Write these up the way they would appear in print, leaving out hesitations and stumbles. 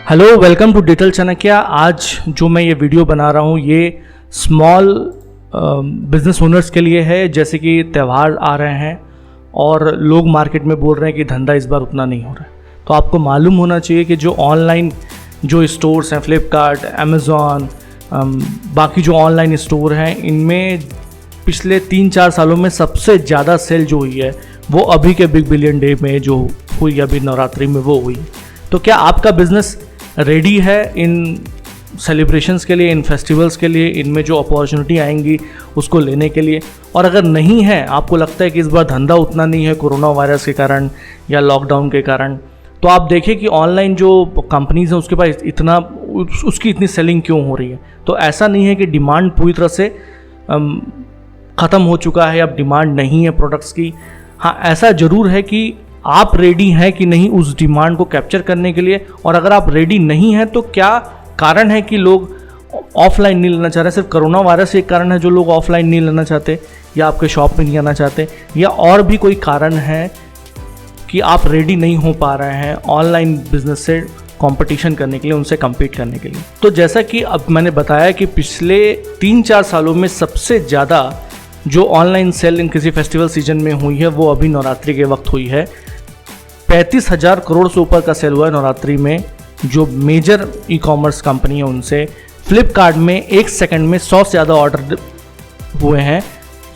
Hello, welcome to digital Chanakya. आज जो मैं ये वीडियो बना रहा हूँ ये स्मॉल बिजनेस ओनर्स के लिए है। जैसे कि त्यौहार आ रहे हैं और लोग मार्केट में बोल रहे हैं कि धंधा इस बार उतना नहीं हो रहा है, तो आपको मालूम होना चाहिए कि जो ऑनलाइन जो स्टोर्स हैं, फ्लिपकार्ट, अमेज़ॉन, बाकी जो ऑनलाइन स्टोर हैं, इनमें पिछले 3-4 सालों में सबसे ज़्यादा सेल जो हुई है वो अभी के बिग बिलियन डे में जो हुई, अभी नवरात्रि में वो हुई। तो क्या आपका बिज़नेस रेडी है इन सेलिब्रेशंस के लिए, इन फेस्टिवल्स के लिए, इनमें जो अपॉर्चुनिटी आएंगी उसको लेने के लिए? और अगर नहीं है, आपको लगता है कि इस बार धंधा उतना नहीं है कोरोना वायरस के कारण या लॉकडाउन के कारण, तो आप देखिए कि ऑनलाइन जो कंपनीज़ हैं उसके पास उसकी इतनी सेलिंग क्यों हो रही है। तो ऐसा नहीं है कि डिमांड पूरी तरह से ख़त्म हो चुका है, अब डिमांड नहीं है प्रोडक्ट्स की। हाँ, ऐसा ज़रूर है कि आप रेडी हैं कि नहीं उस डिमांड को कैप्चर करने के लिए। और अगर आप रेडी नहीं हैं तो क्या कारण है कि लोग ऑफलाइन नहीं लेना चाह रहे? सिर्फ कोरोना वायरस एक कारण है जो लोग ऑफलाइन नहीं लेना चाहते या आपके शॉप में नहीं आना चाहते, या और भी कोई कारण है कि आप रेडी नहीं हो पा रहे हैं ऑनलाइन बिजनेस से कंपटीशन करने के लिए, उनसे कम्पीट करने के लिए? तो जैसा कि अब मैंने बताया कि पिछले 3-4 सालों में सबसे ज़्यादा जो ऑनलाइन सेल इन किसी फेस्टिवल सीजन में हुई है वो अभी नवरात्रि के वक्त हुई है। 35,000 करोड़ से ऊपर का सेल हुआ है नवरात्रि में। जो मेजर ई कॉमर्स कंपनी है उनसे फ्लिपकार्ट में एक सेकंड में 100 से ज़्यादा ऑर्डर हुए हैं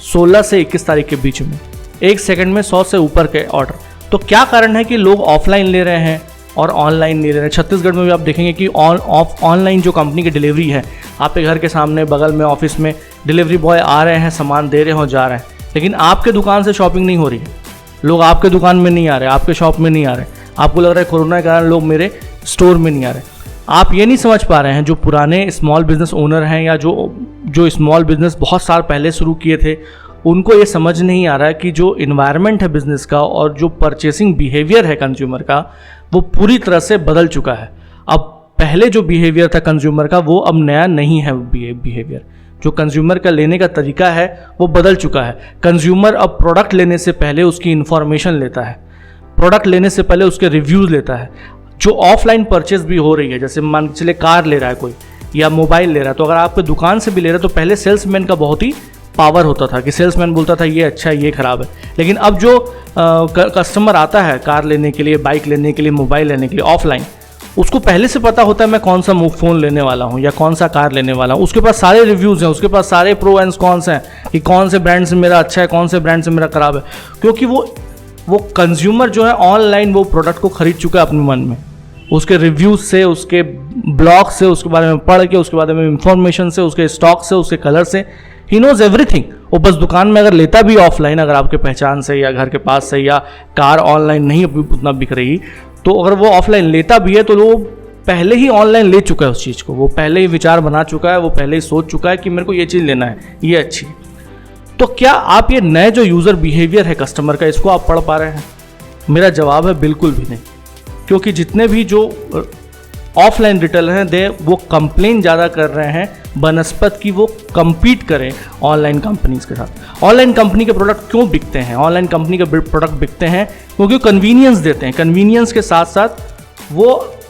16 से 21 तारीख के बीच में, एक सेकंड में 100 से ऊपर के ऑर्डर। तो क्या कारण है कि लोग ऑफलाइन ले रहे हैं और ऑनलाइन नहीं ले रहे हैं? छत्तीसगढ़ में भी आप देखेंगे कि ऑनलाइन जो कंपनी की डिलीवरी है, आपके घर के सामने बगल में ऑफिस में डिलीवरी बॉय आ रहे हैं, सामान दे रहे हो, जा रहे हैं, लेकिन आपके दुकान से शॉपिंग नहीं हो रही है। लोग आपके दुकान में नहीं आ रहे, आपके शॉप में नहीं आ रहे। आपको लग रहा है कोरोना के कारण लोग मेरे स्टोर में नहीं आ रहे। आप ये नहीं समझ पा रहे हैं, जो पुराने स्मॉल बिजनेस ओनर हैं या जो स्मॉल बिजनेस बहुत साल पहले शुरू किए थे, उनको ये समझ नहीं आ रहा है कि जो इन्वायरमेंट है बिजनेस का और जो परचेसिंग बिहेवियर है कंज्यूमर का, वो पूरी तरह से बदल चुका है। अब पहले जो बिहेवियर था कंज्यूमर का वो अब नया नहीं है। बिहेवियर जो कंज्यूमर का लेने का तरीका है वो बदल चुका है। कंज्यूमर अब प्रोडक्ट लेने से पहले उसकी इन्फॉर्मेशन लेता है, प्रोडक्ट लेने से पहले उसके रिव्यूज़ लेता है। जो ऑफलाइन परचेज भी हो रही है, जैसे मान के चले कार ले रहा है कोई या मोबाइल ले रहा है, तो अगर आपके दुकान से भी ले रहा है तो पहले सेल्समैन का बहुत ही पावर होता था कि सेल्समैन बोलता था ये अच्छा है, ये ख़राब है। लेकिन अब जो कस्टमर आता है कार लेने के लिए, बाइक लेने के लिए, मोबाइल लेने के लिए ऑफलाइन, उसको पहले से पता होता है मैं कौन सा फ़ोन लेने वाला हूँ या कौन सा कार लेने वाला हूँ। उसके पास सारे रिव्यूज़ हैं, उसके पास सारे प्रो एंड कॉन्स हैं कि कौन से ब्रांड से मेरा अच्छा है, कौन से ब्रांड से मेरा ख़राब है। क्योंकि वो कंज्यूमर जो है ऑनलाइन वो प्रोडक्ट को खरीद चुका है अपने मन में, उसके रिव्यूज़ से, उसके ब्लॉग से, उसके बारे में पढ़ के, उसके बारे में इंफॉर्मेशन से, उसके स्टॉक से, उसके कलर से, ही नोज़ एवरीथिंग। वो बस दुकान में अगर लेता भी ऑफलाइन, अगर आपके पहचान से या घर के पास से, या कार ऑनलाइन नहीं उतना बिक रही, तो अगर वो ऑफलाइन लेता भी है तो वो पहले ही ऑनलाइन ले चुका है उस चीज़ को, वो पहले ही विचार बना चुका है, वो पहले ही सोच चुका है कि मेरे को ये चीज़ लेना है, ये अच्छी। तो क्या आप ये नए जो यूज़र बिहेवियर है कस्टमर का, इसको आप पढ़ पा रहे हैं? मेरा जवाब है बिल्कुल भी नहीं। क्योंकि जितने भी जो ऑफलाइन रिटेलर हैं वो कंप्लेन ज़्यादा कर रहे हैं बनस्पत की वो कम्पीट करें ऑनलाइन कंपनीज़ के साथ। ऑनलाइन कंपनी के प्रोडक्ट क्यों बिकते हैं? ऑनलाइन कंपनी के प्रोडक्ट बिकते हैं क्योंकि कन्वीनियंस देते हैं। कन्वीनियंस के साथ साथ वो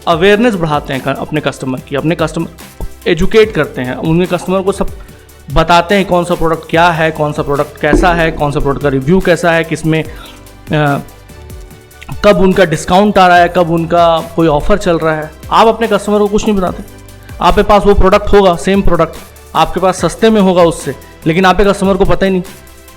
अवेयरनेस बढ़ाते हैं अपने कस्टमर की, अपने कस्टमर एजुकेट करते हैं, उनके कस्टमर को सब बताते हैं कौन सा प्रोडक्ट क्या है, कौन सा प्रोडक्ट कैसा है, कौन सा प्रोडक्ट का रिव्यू कैसा है, किसमें कब उनका डिस्काउंट आ रहा है, कब उनका कोई ऑफर चल रहा है। आप अपने कस्टमर को कुछ नहीं बताते। आपके पास वो प्रोडक्ट होगा, सेम प्रोडक्ट आपके पास सस्ते में होगा उससे, लेकिन आपके कस्टमर को पता ही नहीं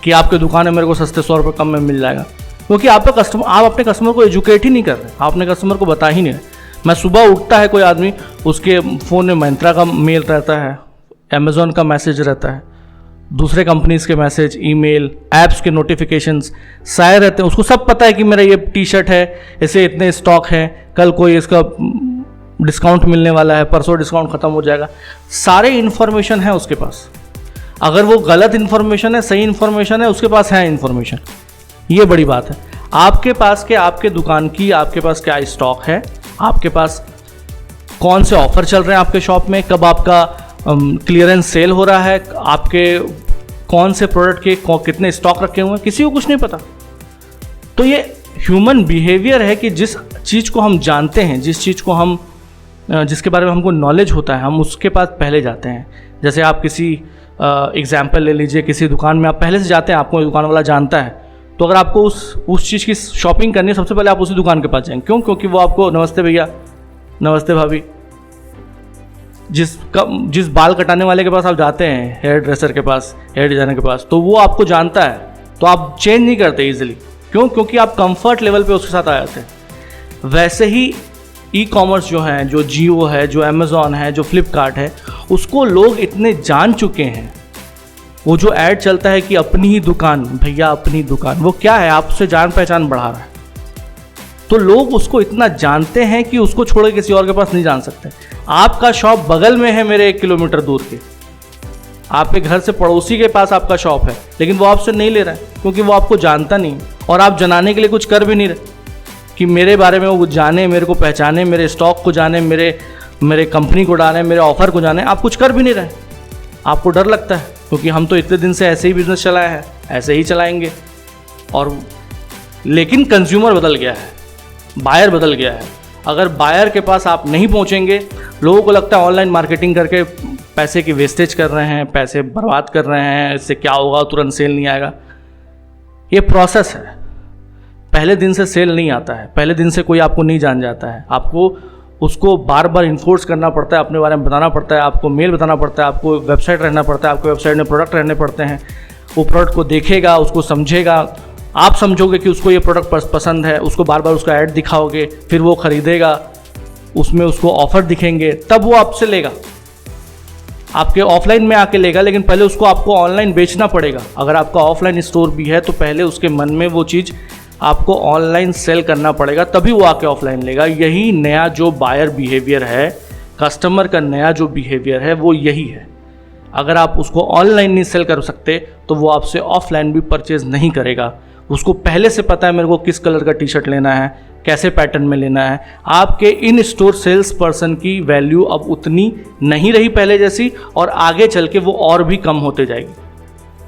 कि आपके दुकान में मेरे को सस्ते 100 रुपये कम में मिल जाएगा। क्योंकि आप अपने कस्टमर को एजुकेट ही नहीं कर रहे, आप अपने कस्टमर को बता ही नहीं रहे। मैं सुबह उठता है कोई आदमी, उसके फ़ोन में मंत्रा का मेल रहता है, अमेज़ॉन का मैसेज रहता है, दूसरे कंपनीज़ के मैसेज, ईमेल, ऐप्स के नोटिफिकेशंस सारे रहते हैं। उसको सब पता है कि मेरा ये टी शर्ट है, इसे इतने स्टॉक है, कल कोई इसका डिस्काउंट मिलने वाला है, परसों डिस्काउंट ख़त्म हो जाएगा। सारे इन्फॉर्मेशन है उसके पास। अगर वो गलत इन्फॉर्मेशन है, सही इन्फॉर्मेशन है, उसके पास है इन्फॉर्मेशन। ये बड़ी बात है। आपके पास आपके दुकान की, आपके पास क्या स्टॉक है, आपके पास कौन से ऑफर चल रहे हैं आपके शॉप में, कब आपका क्लियरेंस सेल हो रहा है, आपके कौन से प्रोडक्ट के कितने स्टॉक रखे हुए हैं, किसी को कुछ नहीं पता। तो ये ह्यूमन बिहेवियर है कि जिस चीज़ को हम जानते हैं, जिस चीज़ को हम जिसके बारे में हमको नॉलेज होता है हम उसके पास पहले जाते हैं। जैसे आप किसी एग्जाम्पल ले लीजिए, किसी दुकान में आप पहले से जाते हैं, आपको दुकान वाला जानता है, तो अगर आपको उस चीज़ की शॉपिंग करनी है सबसे पहले आप उसी दुकान के पास जाएंगे। क्यों? क्योंकि वो आपको नमस्ते भैया, नमस्ते भाभी, जिस बाल कटाने वाले के पास आप जाते हैं, हेयर ड्रेसर के पास, हेयर डिजाइनर के पास, तो वो आपको जानता है, तो आप चेंज नहीं करते इजीली। क्यों? क्योंकि आप कंफर्ट लेवल पे उसके साथ आ जाते हैं। वैसे ही ई कॉमर्स जो है, जो जियो है, जो अमेज़ॉन है, जो फ्लिपकार्ट है, उसको लोग इतने जान चुके हैं। वो जो ऐड चलता है कि अपनी ही दुकान, भैया अपनी दुकान, वो क्या है? आपसे जान पहचान बढ़ा रहा है। तो लोग उसको इतना जानते हैं कि उसको छोड़ के किसी और के पास नहीं जान सकते। आपका शॉप बगल में है मेरे 1 किलोमीटर दूर के, आपके घर से पड़ोसी के पास आपका शॉप है, लेकिन वो आपसे नहीं ले रहा है क्योंकि वो आपको जानता नहीं और आप जनाने के लिए कुछ कर भी नहीं रहे कि मेरे बारे में वो जाने, मेरे को पहचाने, मेरे स्टॉक को जाने, मेरे कंपनी को जाने, मेरे ऑफर को जाने। आप कुछ कर भी नहीं रहे, आपको डर लगता है क्योंकि हम तो इतने दिन से ऐसे ही बिजनेस चलाया है, ऐसे ही चलाएंगे। और लेकिन कंज्यूमर बदल गया है, बायर बदल गया है। अगर बायर के पास आप नहीं पहुंचेंगे, लोगों को लगता है ऑनलाइन मार्केटिंग करके पैसे की वेस्टेज कर रहे हैं, पैसे बर्बाद कर रहे हैं, इससे क्या होगा, तुरंत सेल नहीं आएगा। ये प्रोसेस है, पहले दिन से सेल नहीं आता है, पहले दिन से कोई आपको नहीं जान जाता है। आपको उसको बार बार इन्फोर्स करना पड़ता है, अपने बारे में बताना पड़ता है, आपको मेल बताना पड़ता है, आपको वेबसाइट रहना पड़ता है, आपको वेबसाइट में प्रोडक्ट रहने पड़ते हैं। वो प्रोडक्ट को देखेगा, उसको समझेगा, आप समझोगे कि उसको ये प्रोडक्ट पसंद है, उसको बार बार उसका ऐड दिखाओगे, फिर वो ख़रीदेगा, उसमें उसको ऑफ़र दिखेंगे, तब वो आपसे लेगा, आपके ऑफलाइन में आके लेगा। लेकिन पहले उसको आपको ऑनलाइन बेचना पड़ेगा। अगर आपका ऑफलाइन स्टोर भी है तो पहले उसके मन में वो चीज़ आपको ऑनलाइन सेल करना पड़ेगा, तभी वो आके ऑफलाइन लेगा। यही नया जो बायर बिहेवियर है, कस्टमर का नया जो बिहेवियर है, वो यही है। अगर आप उसको ऑनलाइन नहीं सेल कर सकते तो वो आपसे ऑफलाइन भी परचेज नहीं करेगा। उसको पहले से पता है मेरे को किस कलर का टी शर्ट लेना है, कैसे पैटर्न में लेना है। आपके इन स्टोर सेल्स पर्सन की वैल्यू अब उतनी नहीं रही पहले जैसी, और आगे चल के वो और भी कम होते जाएगी।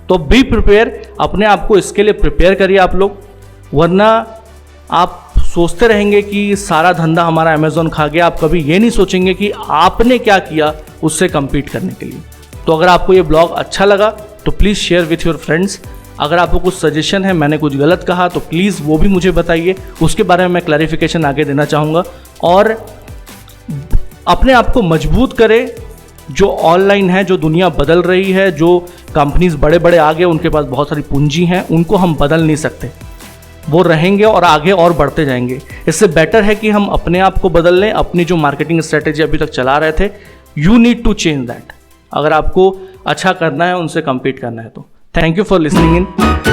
तो बी प्रिपेयर, अपने आप को इसके लिए प्रिपेयर करिए आप लोग, वरना आप सोचते रहेंगे कि सारा धंधा हमारा अमेज़ॉन खा गया। आप कभी ये नहीं सोचेंगे कि आपने क्या किया उससे कम्पीट करने के लिए। तो अगर आपको ये ब्लॉग अच्छा लगा तो please share with your friends. अगर आपको कुछ सजेशन है, मैंने कुछ गलत कहा तो प्लीज़ वो भी मुझे बताइए, उसके बारे में मैं क्लैरिफिकेशन आगे देना चाहूँगा। और अपने आप को मजबूत करें। जो ऑनलाइन है, जो दुनिया बदल रही है, जो कंपनीज बड़े बड़े आ गए, उनके पास बहुत सारी पूंजी हैं, उनको हम बदल नहीं सकते। वो रहेंगे और आगे और बढ़ते जाएंगे। इससे बेटर है कि हम अपने आप को बदल लें। अपनी जो मार्केटिंग स्ट्रेटेजी अभी तक चला रहे थे, you need to change that. अगर आपको अच्छा करना है, उनसे कम्पीट करना है तो। Thank you for listening in.